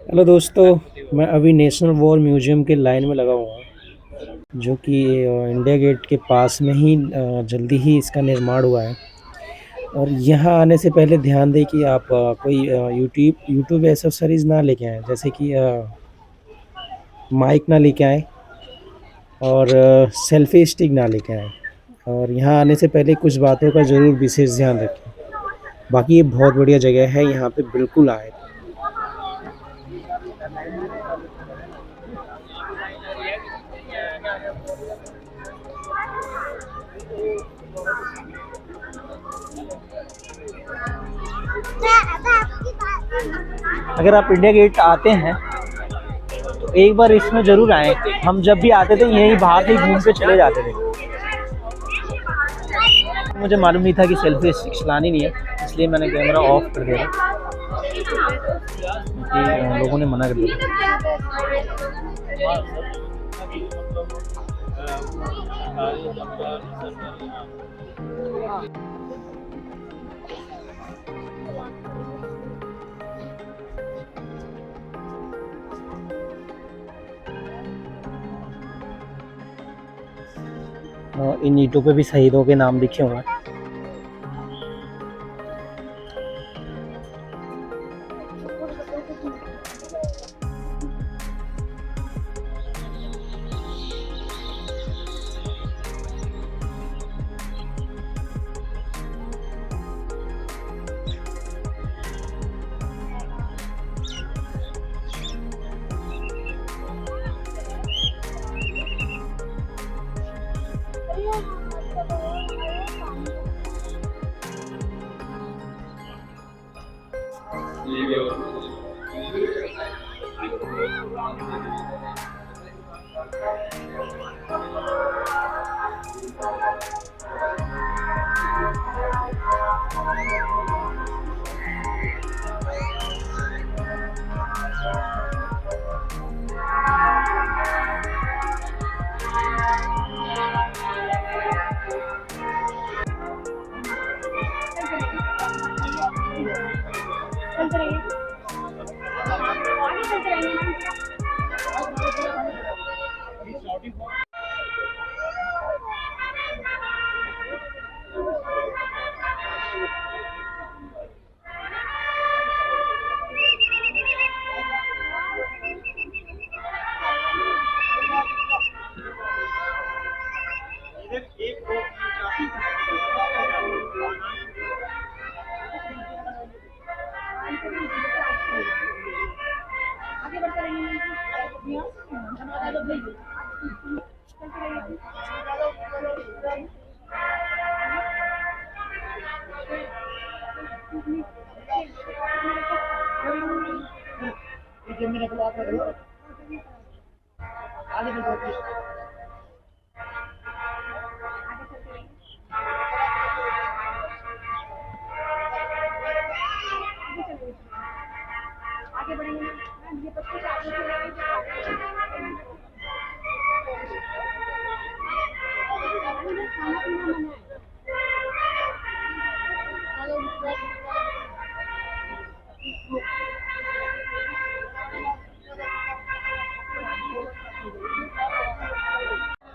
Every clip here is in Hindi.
हेलो दोस्तों, मैं अभी नेशनल वॉर म्यूज़ियम के लाइन में लगा हुआ हूँ, जो कि इंडिया गेट के पास में ही जल्दी ही इसका निर्माण हुआ है। और यहाँ आने से पहले ध्यान दें कि आप कोई यूट्यूब यूट्यूब एसेसरीज़ ना लेके आएँ, जैसे कि माइक ना लेके आएँ और सेल्फ़ी स्टिक ना लेके आएँ। और यहाँ आने से पहले कुछ बातों का ज़रूर विशेष ध्यान रखें। बाकी ये बहुत बढ़िया जगह है, यहाँ पे बिल्कुल आएँ। अगर आप इंडिया गेट आते हैं तो एक बार इसमें ज़रूर आएँ। हम जब भी आते थे यहीं बाहर से ही घूम के चले जाते थे। मुझे मालूम नहीं था कि सेल्फी स्टिक चलानी नहीं है, इसलिए मैंने कैमरा ऑफ कर दिया था, क्योंकि लोगों ने मना कर दिया। इन ईंटों पे भी शहीदों के नाम लिखे हुए हैं।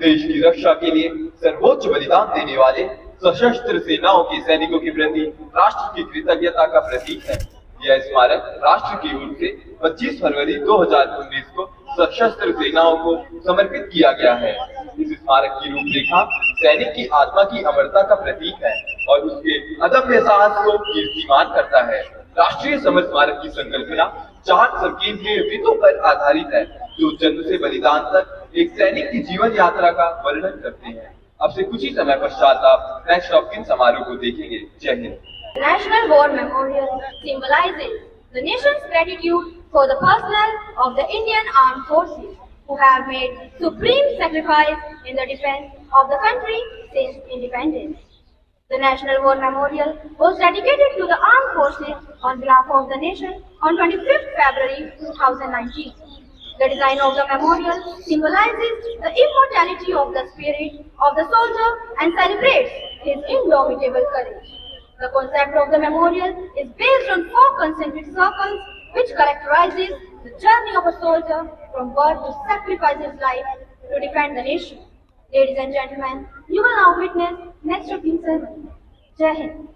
देश की रक्षा के लिए सर्वोच्च बलिदान देने वाले सशस्त्र सेनाओं के सैनिकों के प्रति राष्ट्र की कृतज्ञता का प्रतीक है। यह स्मारक राष्ट्र की ओर से 25 फरवरी 2019 को सशस्त्र सेनाओं को समर्पित किया गया है। इस स्मारक की रूपरेखा सैनिक की आत्मा की अमरता का प्रतीक है और उसके अदम्य साहस को कीर्तिमान करता है। राष्ट्रीय समर स्मारक की संकल्पना 4 संकीर्णीय वृत्तों पर आधारित है, जो जन्म से बलिदान तक एक सैनिक की जीवन यात्रा का वर्णन करते हैं। अब से कुछ ही समय पश्चात आप फ्लैग ऑफ इन समारोह को देखेंगे। जय Hind. National War Memorial symbolizes the nation's gratitude for the personnel of the Indian Armed Forces who have made supreme sacrifice in the defense of the country since independence. The National War Memorial was dedicated to the armed forces on behalf of the nation on 25th February 2019. The design of the memorial symbolizes the immortality of the spirit of the soldier and celebrates his indomitable courage. The concept of the memorial is based on 4 concentric circles which characterizes the journey of a soldier from birth to sacrifice his life to defend the nation. Ladies and gentlemen, you will now witness next routine ceremony. Jai Hind.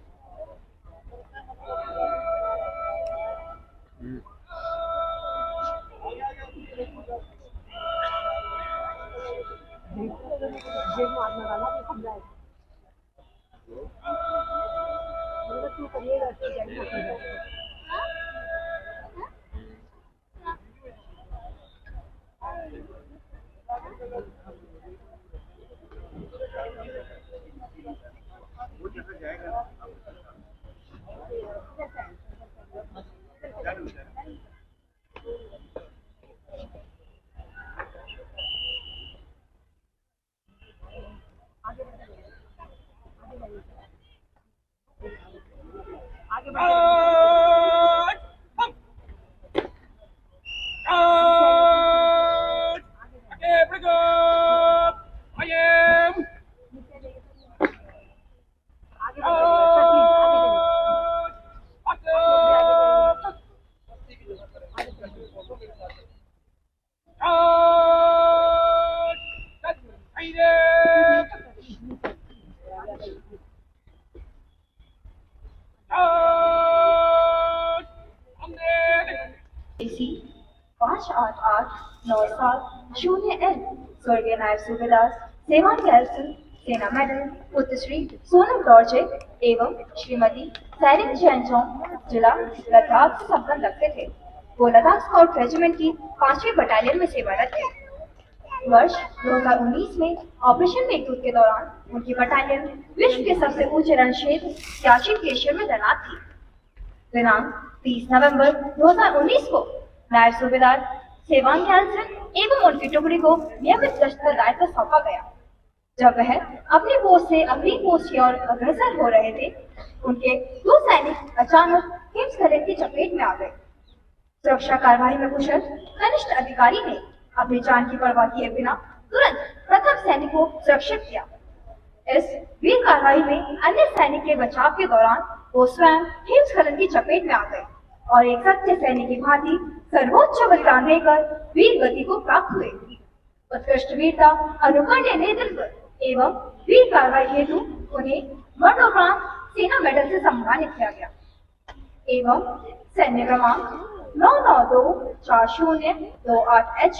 इसी 58897 स्वर्गीय नायब सूबेदार सेवान गैरसन सेना मेडल पुत्रश्री सोनम डॉर्जे एवं श्रीमती सैरिंग चैनचोंग जिला लद्दाख से संबंध रखते थे। वो लद्दाख स्काउट रेजिमेंट की 5वीं बटालियन में सेवारत थे। वर्ष 2019 में ऑपरेशन मेघदूत के दौरान उनकी बटालियन विश्व के सबसे ऊंचे रण क्षेत्र सियाचिन ग्लेशियर में तैनात थी। दिनांक 30 नवंबर 2019 को नायब सूबेदार सेवान गैरसन एवं उनकी टुकड़ी को नियमित गश्त का दायित्व सौंपा गया। जब वह अपनी पोस्ट से अगली पोस्ट की ओर अग्रसर हो रहे थे, उनके 2 सैनिक अचानक हिमस्खलन की चपेट में आ गए। सुरक्षा कार्रवाई में कुशल कनिष्ठ अधिकारी ने अपनी जान की परवाह किए बिना तुरंत प्रथम सैनिक को सुरक्षित किया। इस वीर कार्रवाई में अन्य सैनिक के बचाव के दौरान वो स्वयं हिमस्खलन की चपेट में आ गए और एक सच्चे सैनिक की भांति सर्वोच्च बलिदान देकर वीर गति को प्राप्त हुए। उत्कृष्ट वीरता, अनुकरणीय नेतृत्व एवं वीर कार्रवाई हेतु उन्हें मरणोपरांत सेना मेडल से सम्मानित किया गया। एवं सैन्य क्रमांक 99240228H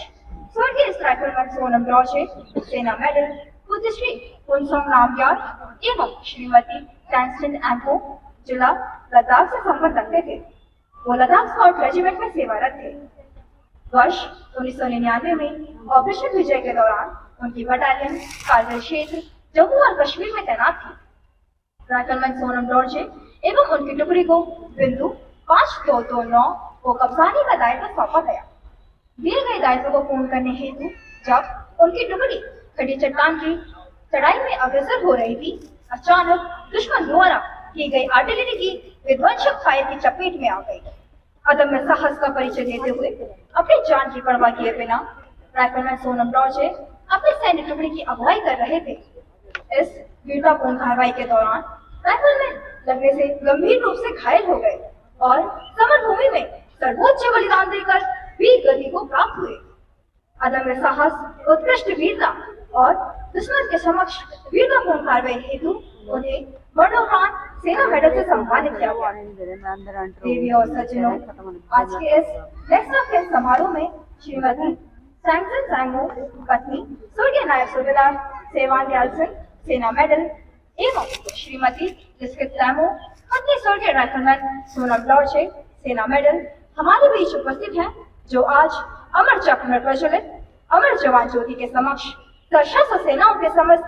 स्वर्गीय स्ट्राइकरमैन सोनम डॉर्जे सेना मेडल पुत्रश्री उनसोंग नामग्याल एवं श्रीमती टैंगस्टन एंको जिला लद्दाख से संबंध रखते थे। वो लद्दाख स्काउट रेजिमेंट में सेवारत थे। वर्ष 1999 में ऑपरेशन विजय के दौरान उनकी बटालियन कारगिल क्षेत्र जम्मू और कश्मीर में तैनात थी। राइफलमैन सोनम डॉर्जे एवं उनकी टुकड़ी को बिंदु 5229 को कब्जाने का दायित्व सौंपा गया। दिए गए दायित्व को पूर्ण करने हेतु जब उनकी टुकड़ी खड़ी चट्टान की चढ़ाई में अग्रसर हो रही थी, अचानक दुश्मन द्वारा की गई आर्टिलरी की विध्वंसक फायर की चपेट में आ गई। अदम्य साहस का परिचय देते हुए अपनी जान की परवाह किए बिना राइफलमैन सोनम डॉर्जे अपनी सैन्य टुकड़ी की अगुवाई कर रहे थे। इस वीरतापूर्ण कार्रवाई के दौरान राइफलमैन लगने से गंभीर रूप से घायल हो गए और समरभूमि में सर्वोच्च बलिदान देकर वीर गति को प्राप्त हुए। अदम्य साहस, उत्कृष्ट वीरता और दुश्मन के समक्ष वीरतापूर्ण कार्रवाई हेतु उन्हें मरणोपरांत सेना मेडल से सम्मानित किया गया। देवी और सज्जनों, आज के इस नेक्स्ट ऑफ किन समारोह में श्रीमती सैंगसन सैंगो पत्नी स्वर्गीय नायब सूबेदार सेवान गैरसन सेना मेडल एवं श्रीमती लिस्कित सैमो पत्नी स्वर्गीय राइफलमैन सोनम डॉर्जे सेना मेडल हमारे बीच उपस्थित हैं, जो आज अमर चक्र में प्रज्वलित अमर जवान ज्योति के समक्ष सशस्त्र सेनाओं के समस्त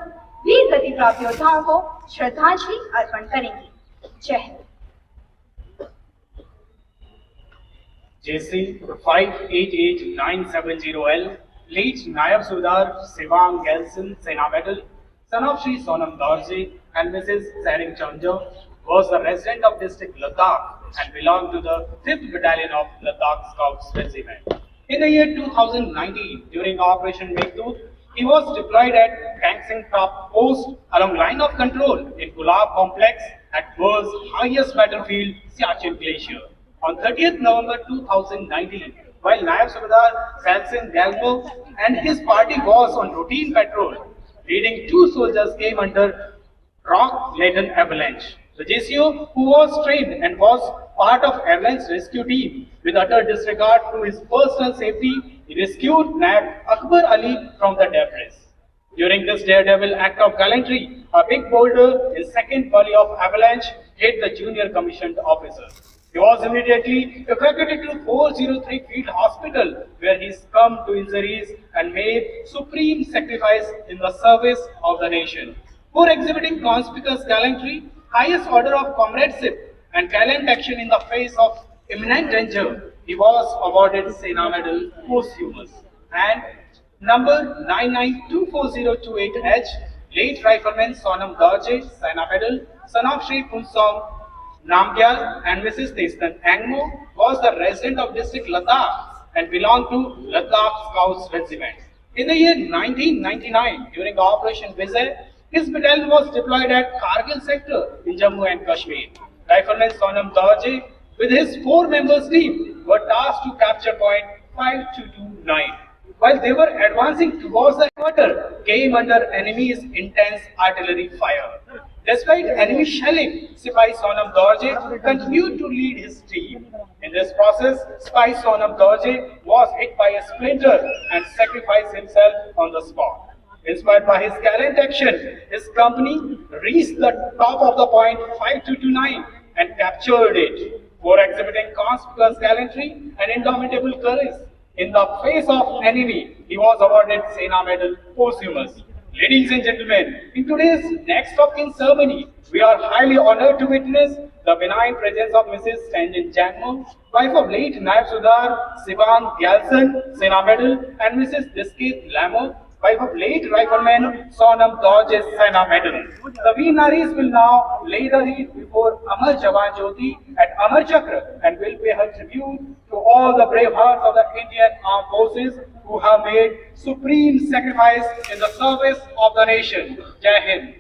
वीर गति प्राप्त योद्धाओं को श्रद्धांजलि अर्पण करेंगी। जय Hind. JC 588970L, late Nayab Sudar Sevang Gelson Sena Medal, son of Shri Sonam Dorje and Mrs. Saring Chanja, was a resident of district Ladakh and belonged to the 5th Battalion of Ladakh Scouts Regiment. In the year 2019, during Operation Meghdoot, he was deployed at Kangsing Top Post along line of control in Gulab Complex at world's highest battlefield, Siachen Glacier. On 30th November 2019, while Nayab Subedar Samson Galmo and his party was on routine patrol. Leading two soldiers came under rock-laden avalanche. The JCO, who was trained and was part of avalanche rescue team, with utter disregard to his personal safety, he rescued Nayab Akbar Ali from the debris. During this daredevil act of gallantry, a big boulder in second valley of avalanche hit the junior commissioned officer. He was immediately evacuated to 403 Field Hospital, where he succumbed to injuries and made supreme sacrifice in the service of the nation. For exhibiting conspicuous gallantry, highest order of comradeship, and gallant action in the face of imminent danger, he was awarded Sena Medal posthumous. And number 992408H, late rifleman Sonam Dorje, Sena Medal, son of Shri Punsong Namgyal and Mrs. Testan Angmo, was the resident of district Ladakh and belonged to Ladakh Scouts Regiment. In the year 1999, during Operation Vijay, his battalion was deployed at Kargil sector in Jammu and Kashmir. Rifleman Sonam Dorje, with his 4 members team, were tasked to capture point 5229. While they were advancing towards the quarter, came under enemy's intense artillery fire. Despite enemy shelling, Sipai Sonam Dorje continued to lead his team. In this process, Sipai Sonam Dorje was hit by a splinter and sacrificed himself on the spot. Inspired by his gallant action, his company reached the top of the point 5229 and captured it. For exhibiting conspicuous gallantry and indomitable courage in the face of enemy, he was awarded Sena Medal posthumous. Ladies and gentlemen, in today's next of kin ceremony, we are highly honored to witness the benign presence of Mrs. Stanjin Jangmo, wife of late Naib Sudar Sivang Gyalson, Sena Medal, and Mrs. Diskit Lamo, wife of late rifleman Sonam Dorje, Sena Medal. The Veer Naris will now lay the wreath before Amar Jawan Jyoti at Amar Chakra and will pay her tribute to all the brave hearts of the Indian Armed Forces who have made supreme sacrifice in the service of the nation. Jai Hind.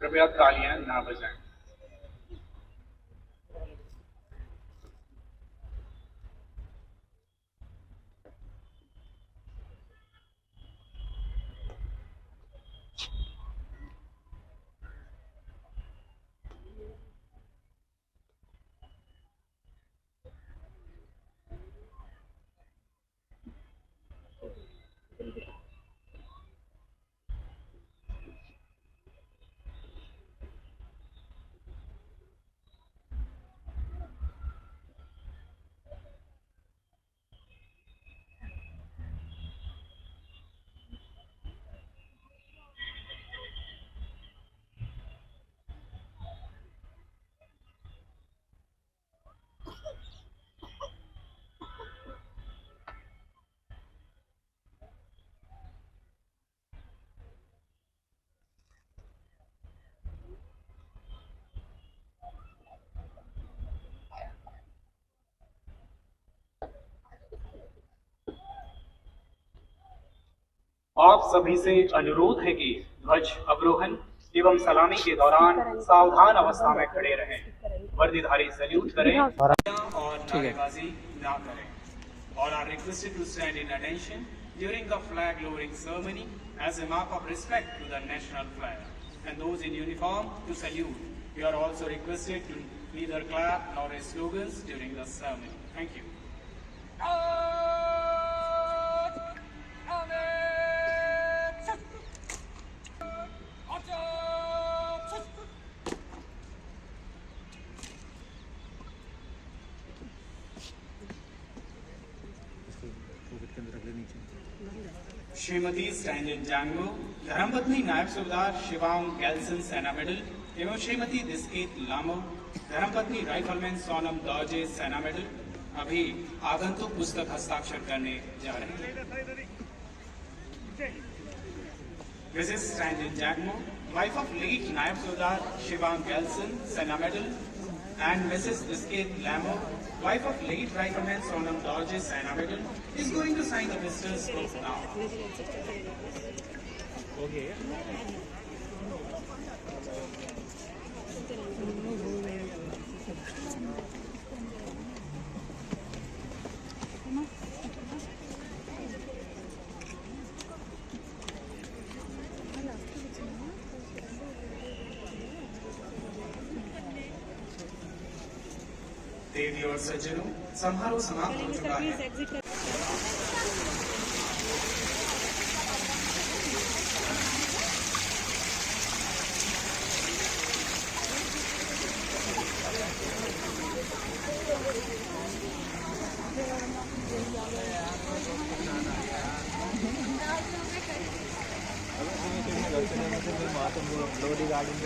कृपया तालियां ना बजाएं। आप सभी से अनुरोध है कि ध्वज अवरोहण एवं सलामी के दौरान सावधान अवस्था में खड़े रहें, वर्दीधारी सैल्यूट करें और नारेबाजी ना करें. All are requested to stand in attention during the flag lowering ceremony as a mark of respect to the national flag, and those in uniform to salute. You are also requested to neither clap nor raise slogans during the ceremony. Thank you. Shrimati स्टैंजन जैंगमो, धर्मपत्नी नायब सूबेदार शिवांग गैल्सन सेना मेडल एवं श्रीमती दिस्केत लामो, धर्मपत्नी राइफलमैन सोनम दौजे सेना मेडल अभी आगंतुक पुस्तक हस्ताक्षर करने जा रहे हैं. मिसेस स्टैंजन जैंगमो, वाइफ ऑफ लेट नायब सूबेदार शिवांग गैल्सन सेना medal, and Mrs. Diskit Lamo, wife of late rifleman Sonam Dorje, Sena Medal, is going to sign the visitor's book now. Okay. देवी और सज्जनों, समारोह समाप्त हो चुका है। गार्डन